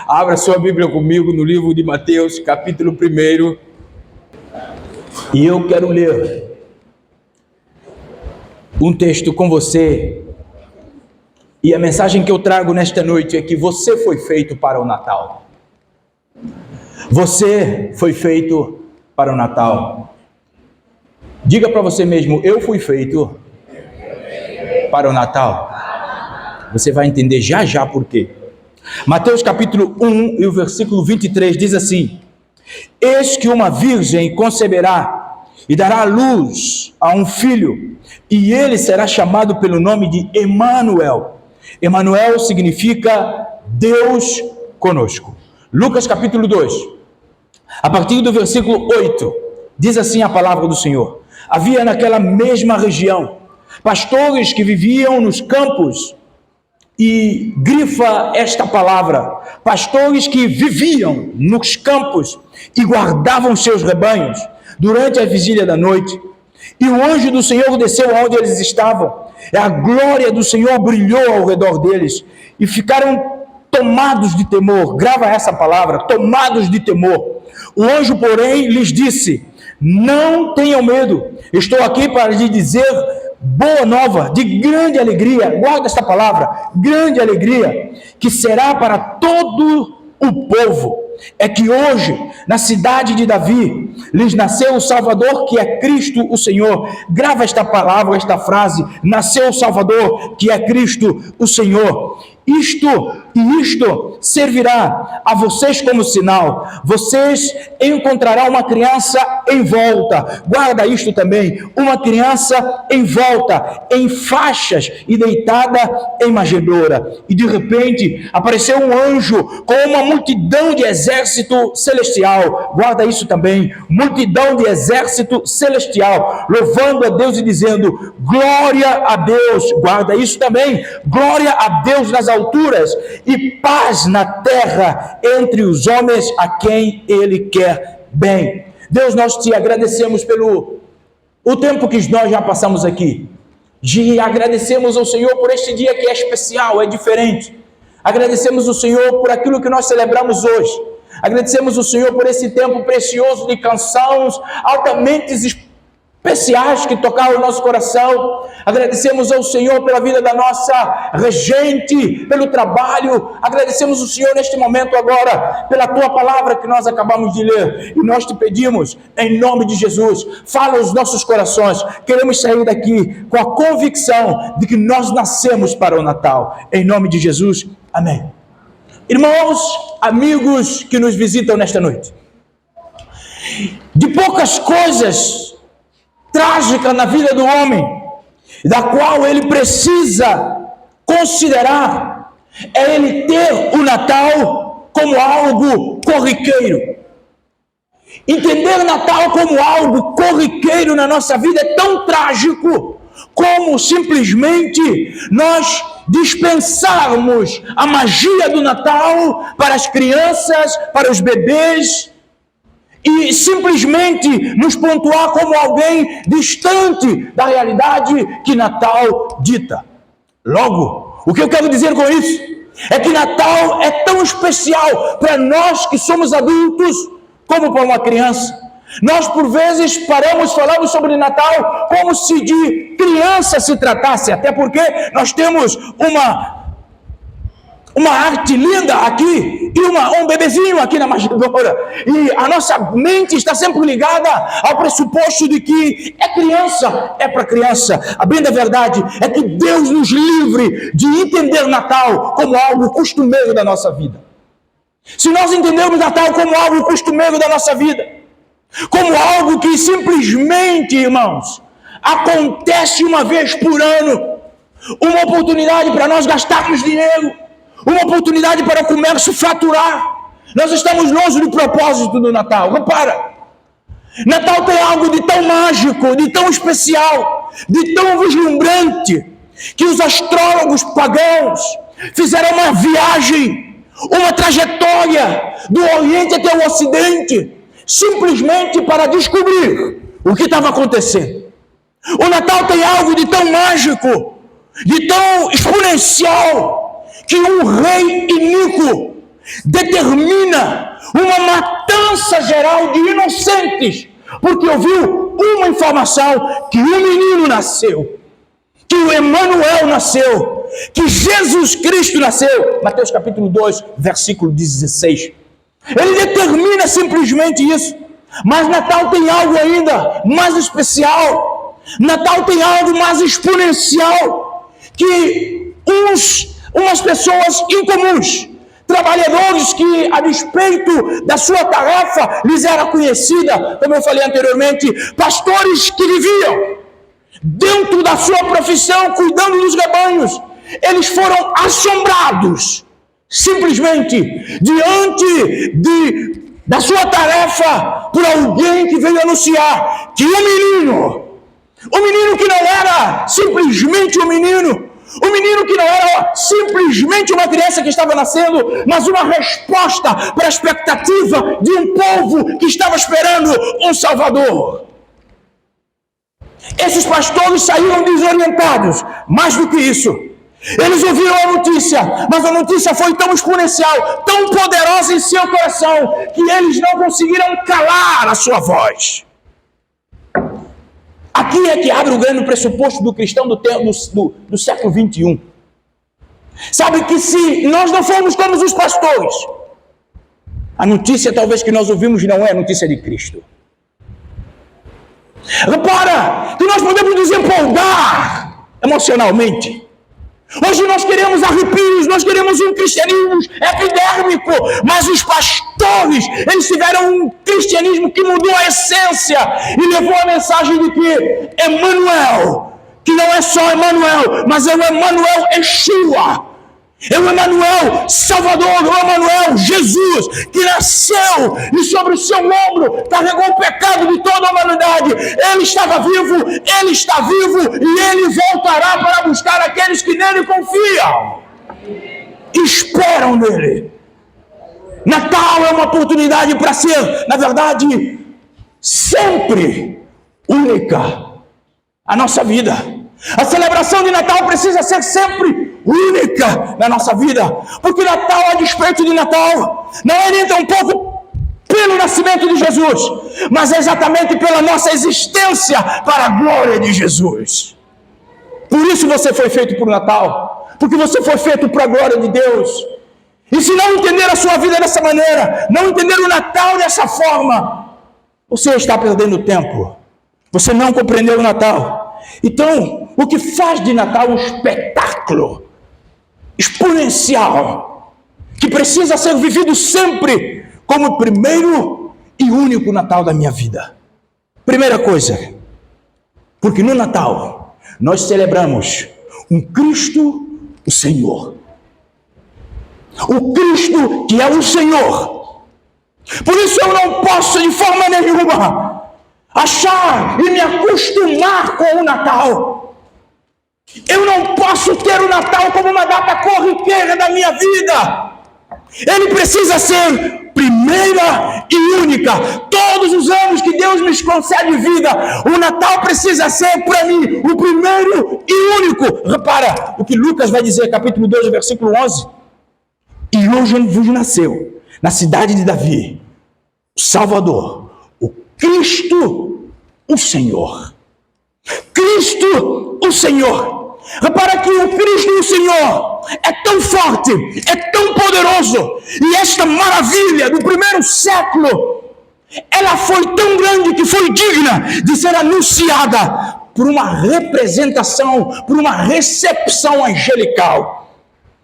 Abra sua Bíblia comigo no livro de Mateus, capítulo 1. E eu quero ler um texto com você. E a mensagem que eu trago nesta noite é que você foi feito para o Natal. Você foi feito para o Natal. Diga para você mesmo: eu fui feito para o Natal. Você vai entender já já por quê. Mateus capítulo 1 e o versículo 23 diz assim: eis que uma virgem conceberá e dará à luz a um filho, e ele será chamado pelo nome de Emanuel. Emanuel significa Deus conosco. Lucas capítulo 2, a partir do versículo 8, diz assim a palavra do Senhor: havia naquela mesma região pastores que viviam nos campos. E grifa esta palavra: pastores que viviam nos campos e guardavam seus rebanhos durante a vigília da noite. E o anjo do Senhor desceu aonde eles estavam, e a glória do Senhor brilhou ao redor deles, e ficaram tomados de temor. Grava essa palavra: tomados de temor. O anjo, porém, lhes disse: não tenham medo, estou aqui para lhes dizer boa nova, de grande alegria. Guarda esta palavra: grande alegria, que será para todo o povo. É que hoje, na cidade de Davi, lhes nasceu o Salvador, que é Cristo o Senhor. Grava esta palavra, esta frase: nasceu o Salvador, que é Cristo o Senhor. Isto servirá a vocês como sinal: vocês encontrarão uma criança envolta. Guarda isto também: uma criança envolta em faixas e deitada em manjedoura. E de repente apareceu um anjo com uma multidão de exército celestial. Guarda isso também: multidão de exército celestial, louvando a Deus e dizendo: glória a Deus. Guarda isso também: glória a Deus nas alturas, e paz na terra entre os homens a quem Ele quer bem. Deus, nós te agradecemos pelo o tempo que nós já passamos aqui. Agradecemos ao Senhor por este dia que é especial, é diferente. Agradecemos ao Senhor por aquilo que nós celebramos hoje. Agradecemos ao Senhor por esse tempo precioso de canções altamente especiais que tocaram o nosso coração. Agradecemos ao Senhor pela vida da nossa regente, pelo trabalho. Agradecemos ao Senhor neste momento agora pela tua palavra que nós acabamos de ler, e nós te pedimos em nome de Jesus: fala aos nossos corações. Queremos sair daqui com a convicção de que nós nascemos para o Natal, em nome de Jesus, amém. Irmãos, amigos que nos visitam nesta noite, de poucas coisas trágica na vida do homem, da qual ele precisa considerar, é ele ter o Natal como algo corriqueiro. Entender o Natal como algo corriqueiro na nossa vida é tão trágico como simplesmente nós dispensarmos a magia do Natal para as crianças, para os bebês, e simplesmente nos pontuar como alguém distante da realidade que Natal dita. Logo, o que eu quero dizer com isso é que Natal é tão especial para nós que somos adultos como para uma criança. Nós por vezes falamos sobre Natal como se de criança se tratasse, até porque nós temos uma arte linda aqui e um bebezinho aqui na manjedoura, e a nossa mente está sempre ligada ao pressuposto de que é criança, é para criança. A bem da verdade é que Deus nos livre de entender Natal como algo costumeiro da nossa vida. Se nós entendermos Natal como algo costumeiro da nossa vida, como algo que simplesmente, irmãos, acontece uma vez por ano, uma oportunidade para nós gastarmos dinheiro, uma oportunidade para o comércio faturar, nós estamos longe do propósito do Natal. Repara, Natal tem algo de tão mágico, de tão especial, de tão vislumbrante, que os astrólogos pagãos fizeram uma viagem, uma trajetória do Oriente até o Ocidente, simplesmente para descobrir o que estava acontecendo. O Natal tem algo de tão mágico, de tão exponencial, que um rei iníquo determina uma matança geral de inocentes, porque ouviu uma informação, que um menino nasceu, que o Emanuel nasceu, que Jesus Cristo nasceu. Mateus capítulo 2, versículo 16. Ele determina simplesmente isso. Mas Natal tem algo ainda mais especial. Natal tem algo mais exponencial, que umas pessoas incomuns, trabalhadores que, a despeito da sua tarefa, lhes era conhecida, como eu falei anteriormente, pastores que viviam dentro da sua profissão, cuidando dos rebanhos, eles foram assombrados, simplesmente, diante da sua tarefa, por alguém que veio anunciar que um menino que não era simplesmente um menino que não era simplesmente uma criança que estava nascendo, mas uma resposta para a expectativa de um povo que estava esperando um Salvador. Esses pastores saíram desorientados. Mais do que isso, eles ouviram a notícia, mas a notícia foi tão exponencial, tão poderosa em seu coração, que eles não conseguiram calar a sua voz. Aqui é que abre o grande pressuposto do cristão do século 21. Sabe que se nós não formos como os pastores, a notícia talvez que nós ouvimos não é a notícia de Cristo. Repara que nós podemos desempolgar emocionalmente. Hoje nós queremos arrepios, nós queremos um cristianismo epidérmico, mas os pastores, eles tiveram um cristianismo que mudou a essência e levou a mensagem de que Emanuel, que não é só Emanuel, mas é o Emanuel Yeshua, é o Emanuel Salvador, é o Emanuel Jesus, que nasceu e sobre o seu ombro carregou o pecado de toda a humanidade. Ele estava vivo, ele está vivo e ele voltará para buscar aqueles que nele confiam e esperam nele. Natal é uma oportunidade para ser, na verdade, sempre única a nossa vida. A celebração de Natal precisa ser sempre única na nossa vida, porque Natal, a despeito de Natal, não é nem tão pouco pelo nascimento de Jesus, mas é exatamente pela nossa existência para a glória de Jesus. Por isso você foi feito para o Natal, porque você foi feito para a glória de Deus. E se não entender a sua vida dessa maneira, não entender o Natal dessa forma, você está perdendo tempo. Você não compreendeu o Natal. Então, o que faz de Natal um espetáculo exponencial, que precisa ser vivido sempre como o primeiro e único Natal da minha vida. Primeira coisa, porque no Natal nós celebramos um Cristo, o Senhor. O Cristo que é o Senhor. Por isso eu não posso de forma nenhuma achar e me acostumar com o Natal. Eu não posso ter o Natal como uma data corriqueira da minha vida. Ele precisa ser primeira e única. Todos os anos que Deus me concede vida, o Natal precisa ser para mim o primeiro e único. Repara o que Lucas vai dizer, capítulo 2, versículo 11. E hoje vos nasceu, na cidade de Davi, o Salvador, o Cristo, o Senhor. Cristo, o Senhor. Repara que o Cristo, o Senhor, é tão forte, é tão poderoso, e esta maravilha do primeiro século, ela foi tão grande que foi digna de ser anunciada por uma representação, por uma recepção angelical.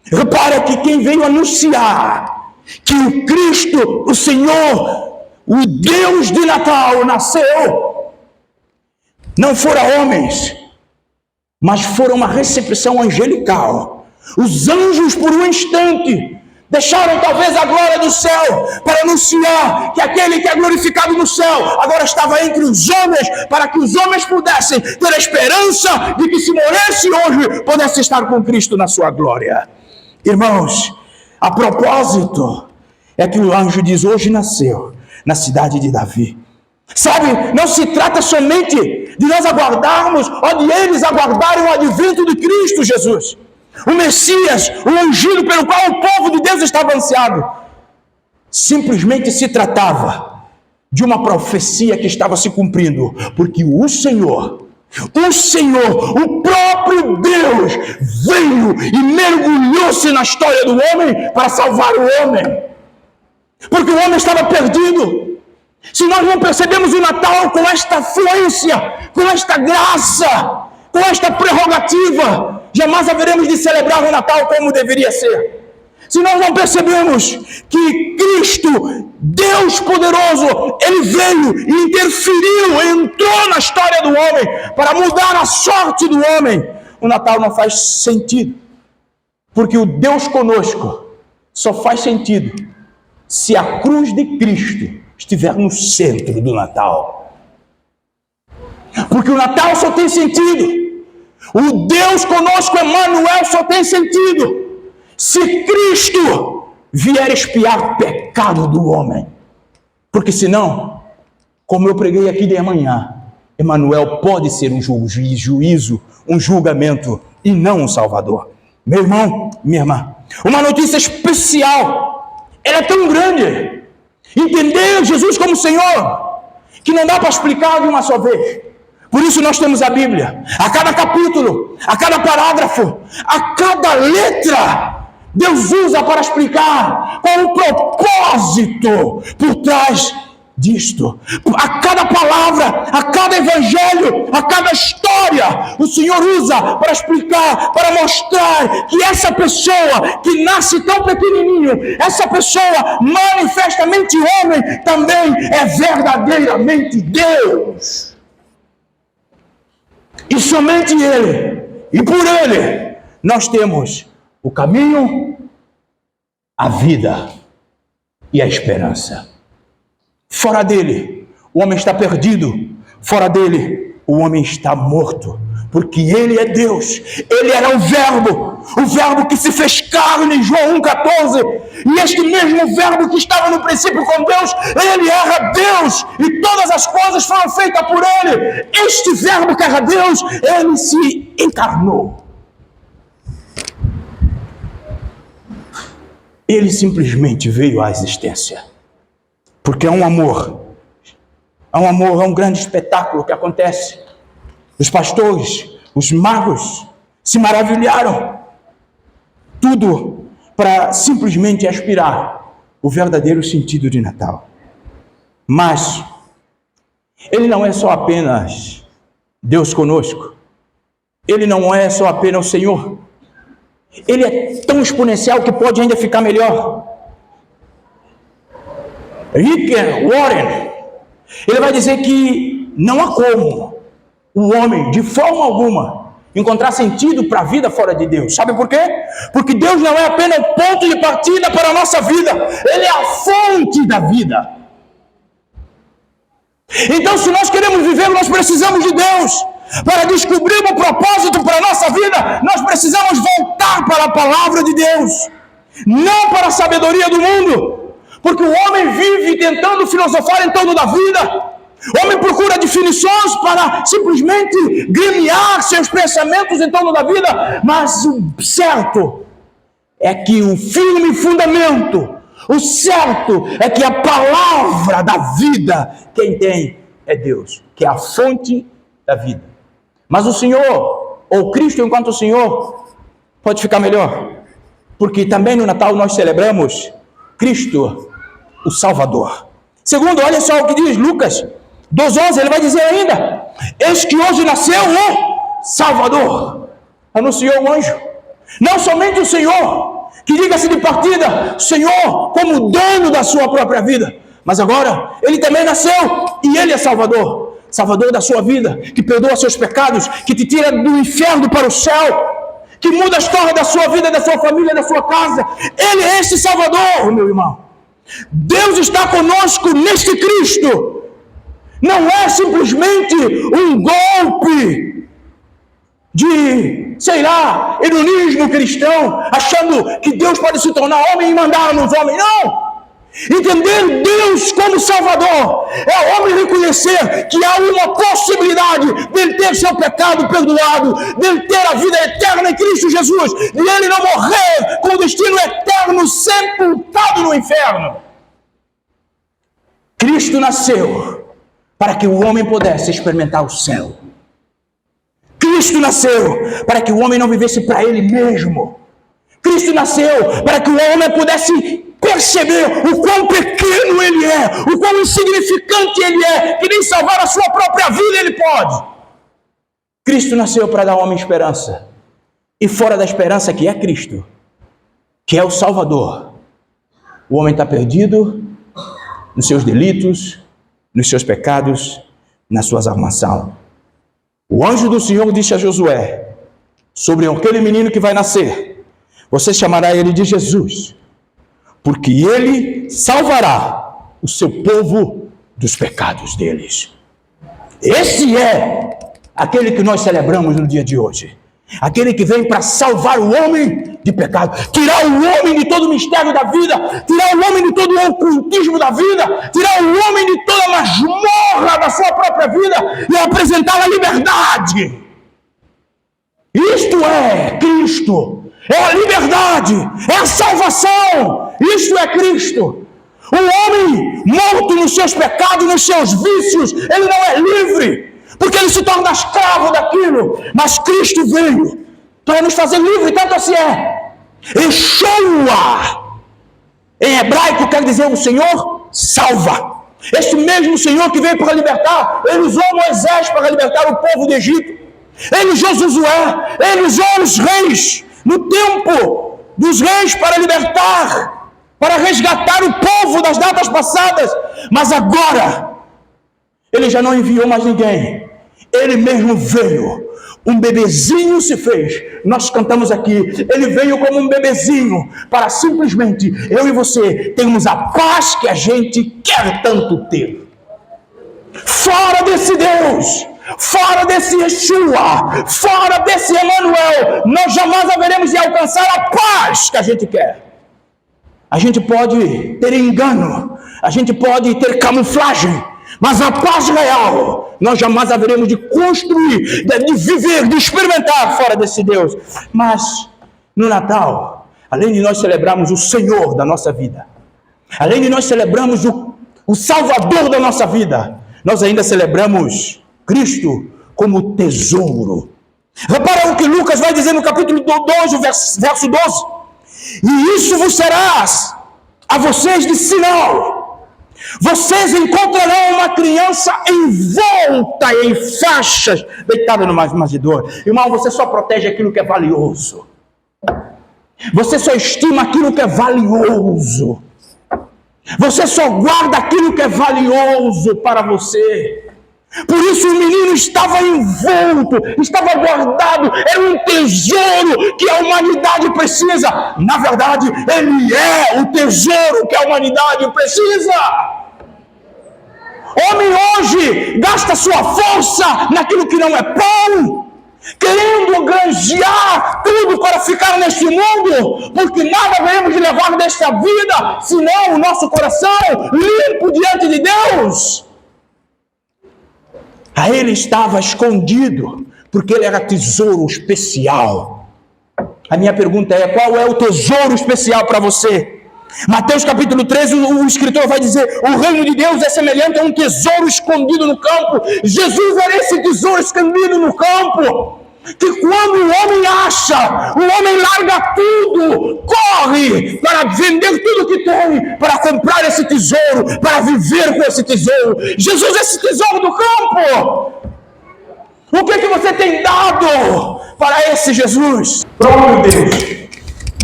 Repara que quem veio anunciar que o Cristo, o Senhor, o Deus de Natal nasceu, não foram homens, mas foram uma recepção angelical. Os anjos, por um instante, deixaram talvez a glória do céu para anunciar que aquele que é glorificado no céu agora estava entre os homens, para que os homens pudessem ter a esperança de que se morresse hoje, pudesse estar com Cristo na sua glória. Irmãos, a propósito, é que o anjo diz, hoje nasceu na cidade de Davi. Sabe, não se trata somente de nós aguardarmos, ou de eles aguardarem o advento de Cristo Jesus, o Messias, o ungido pelo qual o povo de Deus estava ansiado. simplesmente se tratava de uma profecia que estava se cumprindo, porque o Senhor, o próprio Deus, veio e mergulhou-se na história do homem para salvar o homem, porque o homem estava perdido. Se nós não percebemos o Natal com esta fluência, com esta graça, com esta prerrogativa, jamais haveremos de celebrar o Natal como deveria ser. Se nós não percebemos que Cristo, Deus poderoso, Ele veio e interferiu, entrou na história do homem para mudar a sorte do homem, o Natal não faz sentido. Porque o Deus conosco só faz sentido se a cruz de Cristo estiver no centro do Natal. Porque o Natal só tem sentido. O Deus conosco, Emmanuel, só tem sentido se Cristo vier expiar o pecado do homem. Porque senão, como eu preguei aqui de manhã, Emmanuel pode ser um juízo, um julgamento e não um salvador. Meu irmão, minha irmã, uma notícia especial, ela é tão grande, entender Jesus como Senhor, que não dá para explicar de uma só vez. Por isso nós temos a Bíblia, a cada capítulo, a cada parágrafo, a cada letra, Deus usa para explicar qual o propósito por trás disto. A cada palavra, a cada evangelho, a cada história, o Senhor usa para explicar, para mostrar que essa pessoa que nasce tão pequenininho, essa pessoa manifestamente homem, também é verdadeiramente Deus. E somente Ele, e por Ele, nós temos o caminho, a vida e a esperança. Fora dele, o homem está perdido. Fora dele, o homem está morto. Porque ele é Deus. Ele era o verbo que se fez carne em João 1,14. E este mesmo verbo que estava no princípio com Deus, ele era Deus. E todas as coisas foram feitas por ele. Este verbo que era Deus, ele se encarnou. Ele simplesmente veio à existência. Porque é um amor. É um grande espetáculo que acontece. Os pastores, os magos se maravilharam. Tudo para simplesmente aspirar o verdadeiro sentido de Natal. Mas ele não é só apenas Deus conosco. Ele não é só apenas o Senhor. Ele é tão exponencial que pode ainda ficar melhor. Rick Warren, ele vai dizer que não há como o homem, de forma alguma, encontrar sentido para a vida fora de Deus. Sabe por quê? Porque Deus não é apenas o ponto de partida para a nossa vida, Ele é a fonte da vida. Então, se nós queremos viver, nós precisamos de Deus. Para descobrir um propósito para a nossa vida, nós precisamos voltar para a palavra de Deus, não para a sabedoria do mundo, porque o homem vive tentando filosofar em torno da vida. O homem procura definições para simplesmente gremiar seus pensamentos em torno da vida, mas o certo é que o firme fundamento, o certo é que a palavra da vida, quem tem é Deus, que é a fonte da vida. Mas o Senhor, ou Cristo enquanto o Senhor, pode ficar melhor. Porque também no Natal nós celebramos Cristo, o Salvador. Segundo, olha só o que diz Lucas 2,11, ele vai dizer ainda: eis que hoje nasceu o Salvador. Anunciou o anjo. Não somente o Senhor, que diga-se de partida, Senhor como dono da sua própria vida. Mas agora, Ele também nasceu e Ele é Salvador. Salvador da sua vida, que perdoa seus pecados, que te tira do inferno para o céu, que muda a história da sua vida, da sua família, da sua casa. Ele é este Salvador, meu irmão. Deus está conosco neste Cristo. Não é simplesmente um golpe de, hedonismo cristão, achando que Deus pode se tornar homem e mandar nos homens. Não! Entender Deus como Salvador é o homem reconhecer que há uma possibilidade dele ter seu pecado perdoado, dele ter a vida eterna em Cristo Jesus, de ele não morrer com o destino eterno sepultado no inferno. Cristo nasceu para que o homem pudesse experimentar o céu. Cristo nasceu para que o homem não vivesse para ele mesmo. Cristo nasceu para que o homem pudesse perceber o quão pequeno ele é, o quão insignificante ele é, que nem salvar a sua própria vida ele pode. Cristo nasceu para dar ao homem esperança. E fora da esperança que é Cristo, que é o Salvador, o homem está perdido nos seus delitos, nos seus pecados, nas suas armações. O anjo do Senhor disse a Josué, sobre aquele menino que vai nascer, você chamará ele de Jesus, porque ele salvará o seu povo dos pecados deles. Esse é aquele que nós celebramos no dia de hoje. Aquele que vem para salvar o homem de pecado, tirar o homem de todo o mistério da vida, tirar o homem de todo o ocultismo da vida, tirar o homem de toda a masmorra da sua própria vida e apresentar a liberdade. Isto é Cristo, é a liberdade, é a salvação. Isto é Cristo. O homem morto nos seus pecados, nos seus vícios, ele não é livre, porque ele se torna escravo daquilo. Mas Cristo veio para nos fazer livre, tanto assim é. Yeshua, em hebraico, quer dizer o Senhor salva. Este mesmo Senhor que veio para libertar, ele usou Moisés para libertar o povo do Egito. Ele usou Josué, ele usou os reis no tempo dos reis para libertar, para resgatar o povo das datas passadas. Mas agora, ele já não enviou mais ninguém. Ele mesmo veio. Um bebezinho se fez. Nós cantamos aqui. Ele veio como um bebezinho para simplesmente eu e você termos a paz que a gente quer tanto ter. Fora desse Deus, fora desse Yeshua, fora desse Emmanuel, nós jamais haveremos de alcançar a paz que a gente quer. A gente pode ter engano, a gente pode ter camuflagem, mas a paz real, nós jamais haveremos de construir, de viver, de experimentar fora desse Deus. Mas, no Natal, além de nós celebrarmos o Senhor da nossa vida, além de nós celebrarmos o Salvador da nossa vida, nós ainda celebramos Cristo como tesouro. Repara o que Lucas vai dizer no capítulo 12, verso 12. E isso vos será a vocês de sinal. Vocês encontrarão uma criança envolta em faixas, deitada no manjedoura. Irmão, você só protege aquilo que é valioso. Você só estima aquilo que é valioso. Você só guarda aquilo que é valioso para você. Por isso o menino estava envolto, estava guardado, era um tesouro que a humanidade precisa. Na verdade, ele é o tesouro que a humanidade precisa. Homem hoje gasta sua força naquilo que não é pão, querendo granjear tudo para ficar neste mundo, porque nada veremos de levar desta vida, senão o nosso coração limpo diante de Deus. A ele estava escondido, porque ele era tesouro especial. A minha pergunta é, qual é o tesouro especial para você? Mateus capítulo 13, o escritor vai dizer, o reino de Deus é semelhante a um tesouro escondido no campo. Jesus era esse tesouro escondido no campo, que quando o homem acha, o homem larga tudo, corre para vender tudo que tem, para comprar esse tesouro, para viver com esse tesouro. Jesus é esse tesouro do campo. O que você tem dado para esse Jesus? Próprio Deus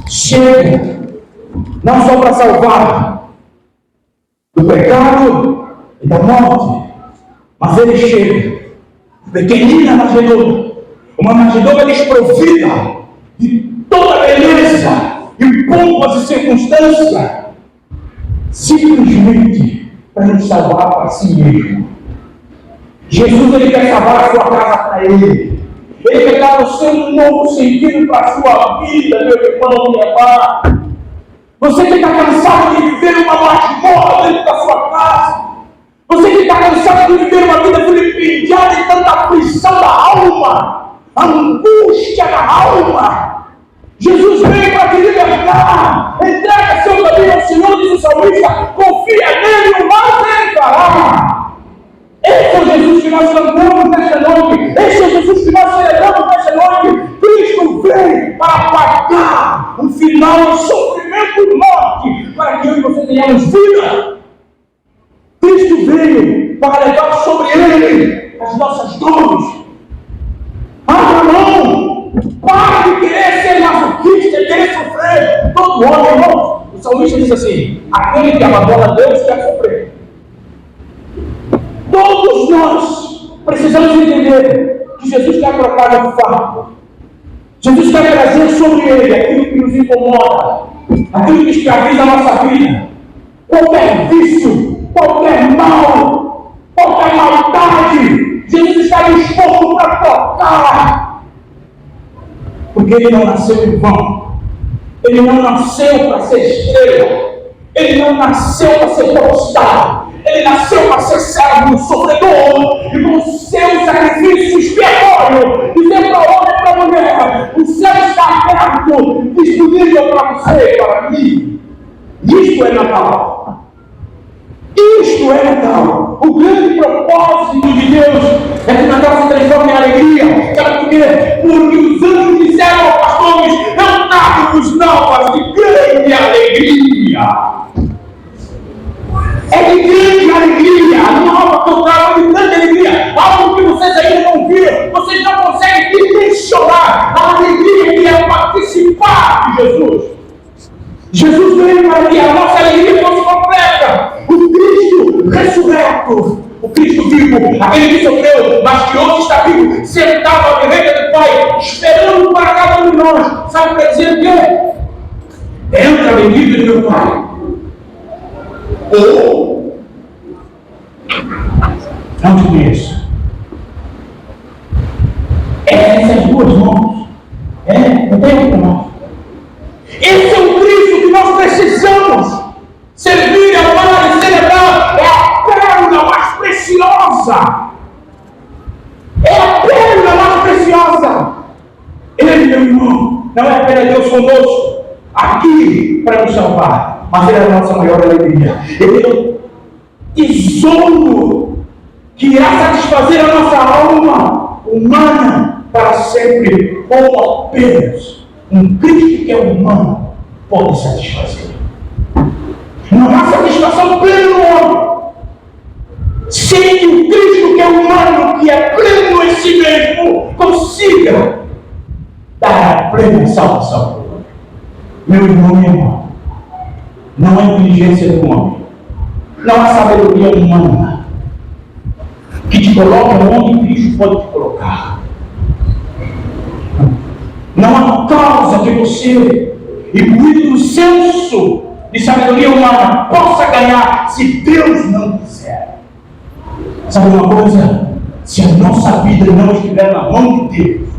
chega não só para salvar do pecado e da morte, mas ele chega pequenina manjedoura, uma manjedoura desprovida de toda beleza e pompas e circunstância, simplesmente para nos salvar para si mesmo. Jesus, ele quer salvar a sua casa para ele. Ele quer dar você um novo sentido para a sua vida, meu irmão, minha irmã. Você que está cansado de viver uma masmorra dentro da sua casa. Você que está cansado de viver uma vida vilipendiada de tanta aflição da alma, angústia da alma. Jesus veio para te libertar. Entrega seu caminho ao Senhor, diz o salmista. Confia nele, o mais ele fará. é Jesus que nós cantamos nesta noite. Esse é Jesus que nós celebramos nesta noite. Cristo veio para pagar um final de sofrimento e morte, para que eu e você tenhamos vida. Cristo veio para levar sobre Ele as nossas dores. Ah, não! Para de querer ser masoquista, querer sofrer. Todo homem, irmão. O salmista diz assim: aquele que abandona Deus quer sofrer. Todos nós precisamos entender que Jesus quer trocar o fardo. Jesus quer trazer sobre Ele aquilo que nos incomoda, aquilo que escraviza a nossa vida. Qualquer vício, qualquer mal, qualquer maldade, Jesus está disposto para tocar. Porque Ele não nasceu em vão. Ele não nasceu para ser estrela. Ele não nasceu para ser popstar. Ele nasceu para ser servo, sofredor, e com o seu sacrifício expiatório, dizer para o homem e para a mulher: o céu está aberto, disponível para você e para mim. Isto é Natal. Isto é Natal. O grande propósito de Deus é que o Natal se transforme em alegria. Sabe por quê? Porque os anjos disseram aos pastores: cantai-vos novas de grande alegria. É de grande alegria. Nova cantada de grande alegria. Algo que vocês ainda não viram. Vocês não conseguem dimensionar a alegria que é participar de Jesus. Jesus veio para que a nossa alegria fosse completa. O Cristo ressurreto, o Cristo vivo, aquele que sofreu, mas que hoje está vivo, sentado à direita do Pai, esperando para cada um de nós. Sabe para dizer o quê? Entra a bendita de meu Pai. Ou não te conheço. Essas duas mãos. Não tem outra mão. Esse é o Cristo que nós precisamos servir, amar e celebrar. É a pérola mais preciosa. É a pérola mais preciosa. Ele, meu irmão, não é apenas Deus conosco aqui para nos salvar, mas Ele é a nossa maior alegria. Ele é o tesouro que irá satisfazer a nossa alma humana para sempre, ou apenas um Cristo que é humano pode satisfazer. Não há satisfação plena no homem sem que o Cristo que é humano, que é pleno em si mesmo, consiga dar a plena salvação. Meu irmão, minha irmã, não há inteligência do homem, não há sabedoria humana que te coloque onde Cristo pode te colocar. Não há causa que você, imbuído no senso de sabedoria humana, possa ganhar se Deus não quiser. Sabe uma coisa? Se a nossa vida não estiver na mão de Deus,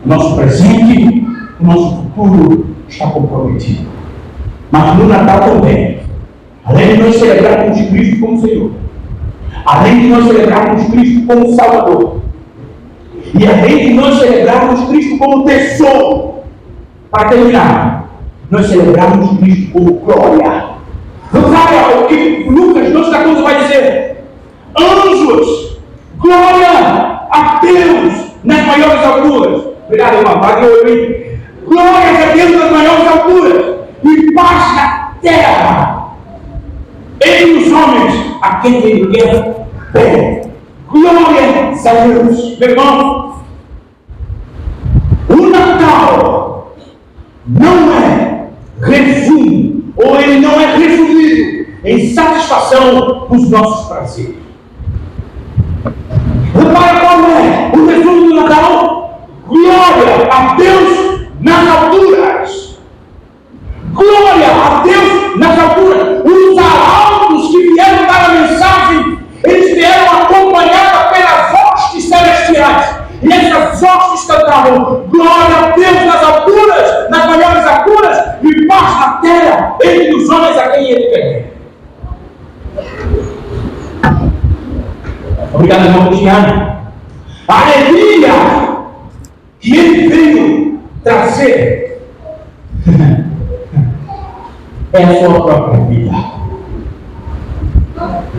o nosso presente, o nosso futuro está comprometido. Mas no Natal também, além de nós celebrarmos Cristo como Senhor, além de nós celebrarmos Cristo como Salvador, e além de nós celebrarmos Cristo como tesouro, para terminar, nós celebramos Cristo como glória. Glória, o que Lucas 2,14 vai dizer: anjos, glória a Deus nas maiores alturas. Obrigado, irmão. Glória a Deus nas maiores alturas, e paz na terra entre os homens a quem Ele quer bem. Glória a Deus. Meu irmão, o Natal não é resumo, ou ele não é resumido em satisfação dos nossos prazeres. Repara qual é o resumo do Natal: glória a Deus nas alturas. Glória a Deus nas alturas. Os arautos que vieram dar a mensagem, eles vieram acompanhados pelas hostes celestiais. E essas hostes cantavam: glória a Deus nas alturas, nas maiores alturas, e paz na terra entre os homens a quem Ele quer. Obrigado, irmão Cristiano. A alegria que Ele veio trazer é a sua própria vida.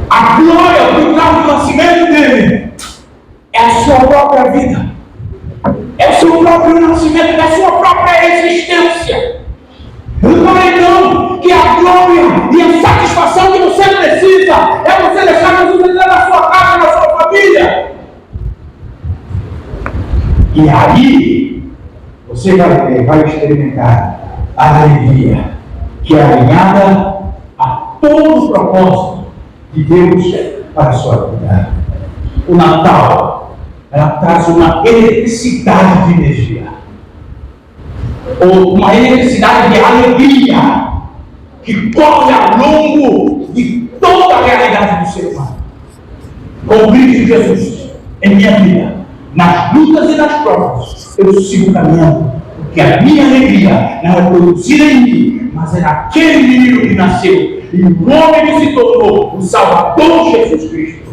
A glória do nascimento dele sua própria vida, é o seu próprio nascimento, é a sua própria existência. Então, que a glória e a satisfação que você precisa é você deixar Jesus entrar na sua casa, na sua família. E aí, você vai experimentar a alegria que é alinhada a todo o propósito de Deus para a sua vida. O Natal, ela traz uma eletricidade de energia, ou uma eletricidade de alegria, que corre ao longo de toda a realidade do ser humano. Com Cristo Jesus em minha vida, nas lutas e nas provas, eu sigo caminhando, porque a minha alegria não é produzida em mim, mas é naquele menino que nasceu, e o homem que se tornou o Salvador Jesus Cristo.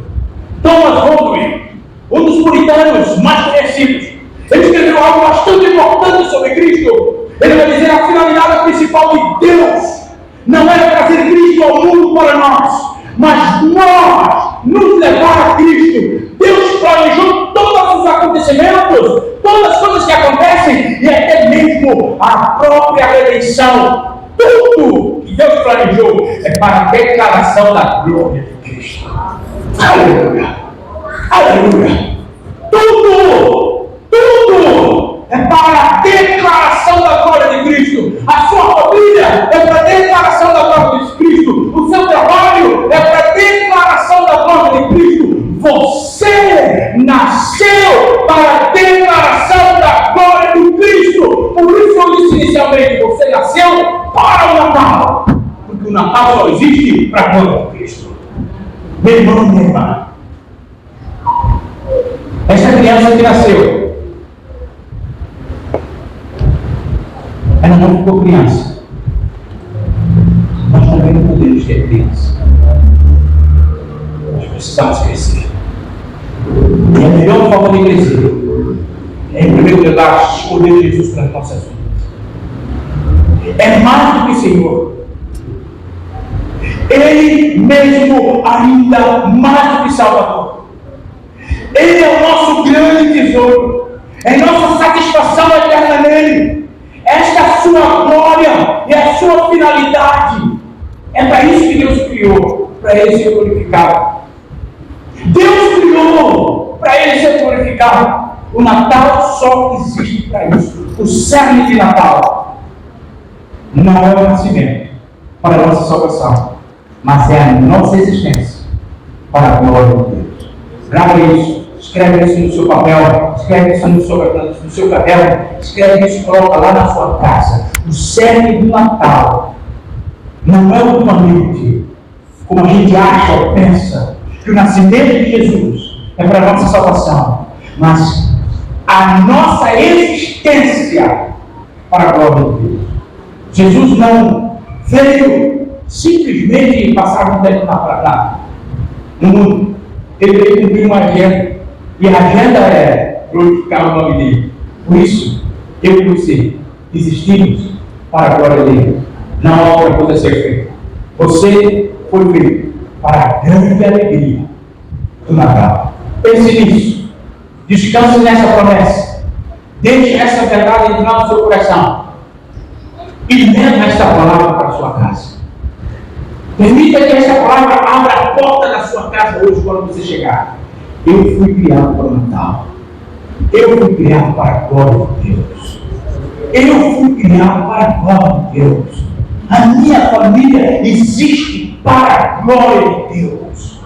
Thomas Holdway, um dos puritanos mais conhecidos, ele escreveu algo bastante importante sobre Cristo. Ele vai dizer: a finalidade principal de Deus não era trazer Cristo ao mundo para nós, mas nós nos levar a Cristo. Deus planejou todos os acontecimentos, todas as coisas que acontecem, e até mesmo a própria redenção. Tudo que Deus planejou é para a declaração da glória de Cristo. Aleluia! Aleluia! Tudo é para a declaração da glória de Cristo. A sua família é para a declaração da glória de Cristo. O seu trabalho é para a declaração da glória de Cristo. Você nasceu para a declaração da glória de Cristo. Por isso eu disse inicialmente: você nasceu para o Natal, porque o Natal só existe para a glória de Cristo. Meu irmão e minha irmã, essa criança que nasceu, ela não ficou criança. Nós também não podemos ser criança. Nós precisamos crescer. E a melhor forma de crescer é, em primeiro lugar, escolher Jesus para as nossas vidas. É mais do que Senhor. Ele mesmo ainda mais do que Salvador. Ele é o nosso grande tesouro. É nossa satisfação eterna nele. Esta é a sua glória e a sua finalidade. É para isso que Deus criou, para ele ser glorificado. Deus criou para ele ser glorificado. O Natal só existe para isso. O cerne de Natal não é o nascimento para a nossa salvação, mas é a nossa existência para a glória de Deus. Grava isso. Escreve isso no seu papel, escreve isso no seu caderno, escreve isso e coloca lá na sua casa. O cerne do Natal não é ultimamente, como a gente acha ou pensa, que o nascimento de Jesus é para a nossa salvação, mas a nossa existência para a glória de Deus. Jesus não veio simplesmente passar um tempo no mundo. Ele veio cumprir uma agenda. E a agenda é glorificar o nome dele. Por isso, eu e você existimos para a glória dele. Não há outra coisa a ser feita. Você foi feito para a grande alegria do Natal. Pense nisso. Descanse nessa promessa. Deixe essa verdade entrar no seu coração. E leve esta palavra para a sua casa. Permita que essa palavra abra a porta da sua casa hoje quando você chegar. Eu fui criado para o Natal. Eu fui criado para a glória de Deus. Eu fui criado para a glória de Deus. A minha família existe para a glória de Deus.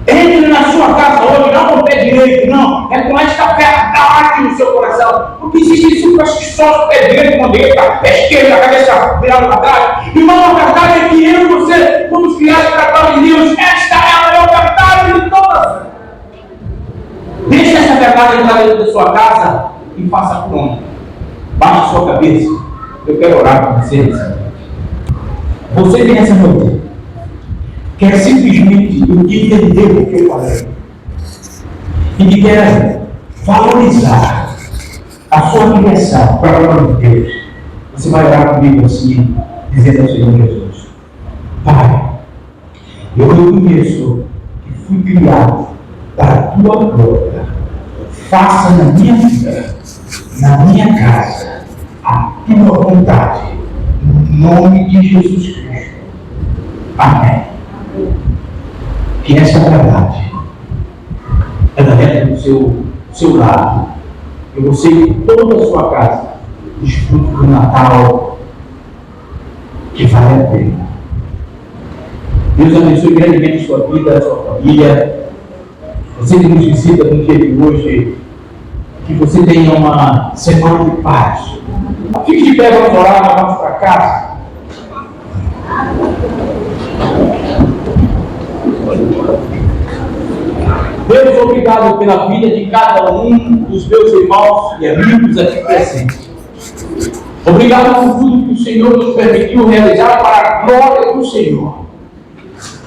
Entre na sua casa hoje, não com o pé direito, não. É com esta verdade no seu coração. Porque existe isso que só o pé direito, com a direita, a esquerda, a cabeça virada para trás. Irmão, a verdade é que eu e você fomos criados para a glória de Deus. Esta é a maior verdade de todas. Deixe essa verdade entrar dentro da sua casa e faça por onde? Baixe a sua cabeça. Eu quero orar com vocês. Você tem essa noite. Quer simplesmente entender o que eu falei. E quer valorizar a sua criação para a glória de Deus. Você vai orar comigo assim, dizendo ao Senhor Jesus: Pai, eu reconheço que fui criado para a tua glória. faça na minha vida, na minha casa, a tua vontade, no nome de Jesus Cristo. Amém. Que essa verdade, ela entra no seu lado, e você e toda a sua casa desfrute do Natal que vale a pena. Deus abençoe grandemente a sua vida, a sua família. Você que nos visita no dia de hoje, que você tenha uma semana de paz. Fique de pé, vamos orar, vamos para casa. Deus, obrigado pela vida de cada um dos meus irmãos e amigos aqui presentes. Obrigado por tudo que o Senhor nos permitiu realizar para a glória do Senhor.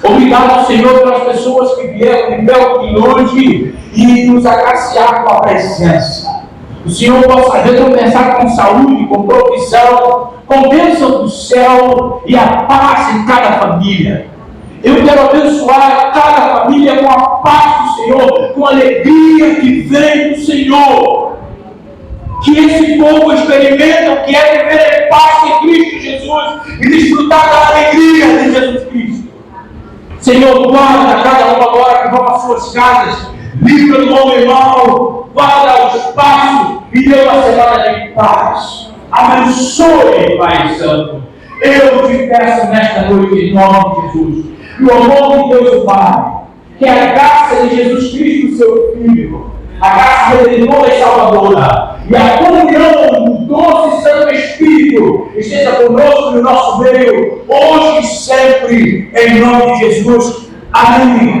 Obrigado, Senhor, pelas pessoas que vieram de perto e longe e nos agraciar com a presença. O Senhor possa recompensar com saúde, com provisão, com bênção do céu e a paz em cada família. Eu quero abençoar cada família com a paz do Senhor, com a alegria que vem do Senhor. Que esse povo experimente o que é viver em paz em Cristo Jesus e desfrutar da alegria de Jesus Cristo. Senhor, guarda cada um agora que vão às suas casas, livra do homem mau, guarda o espaço e dê uma semana de paz. Abençoe, Pai Santo. Eu te peço nesta noite, em nome de Jesus, que o amor de Deus o Pai, que a graça de Jesus Cristo, seu Filho, a graça redentora e salvadora, e a comunhão do doce e santo Espírito esteja conosco no nosso meio, hoje e sempre, em nome de Jesus. Amém.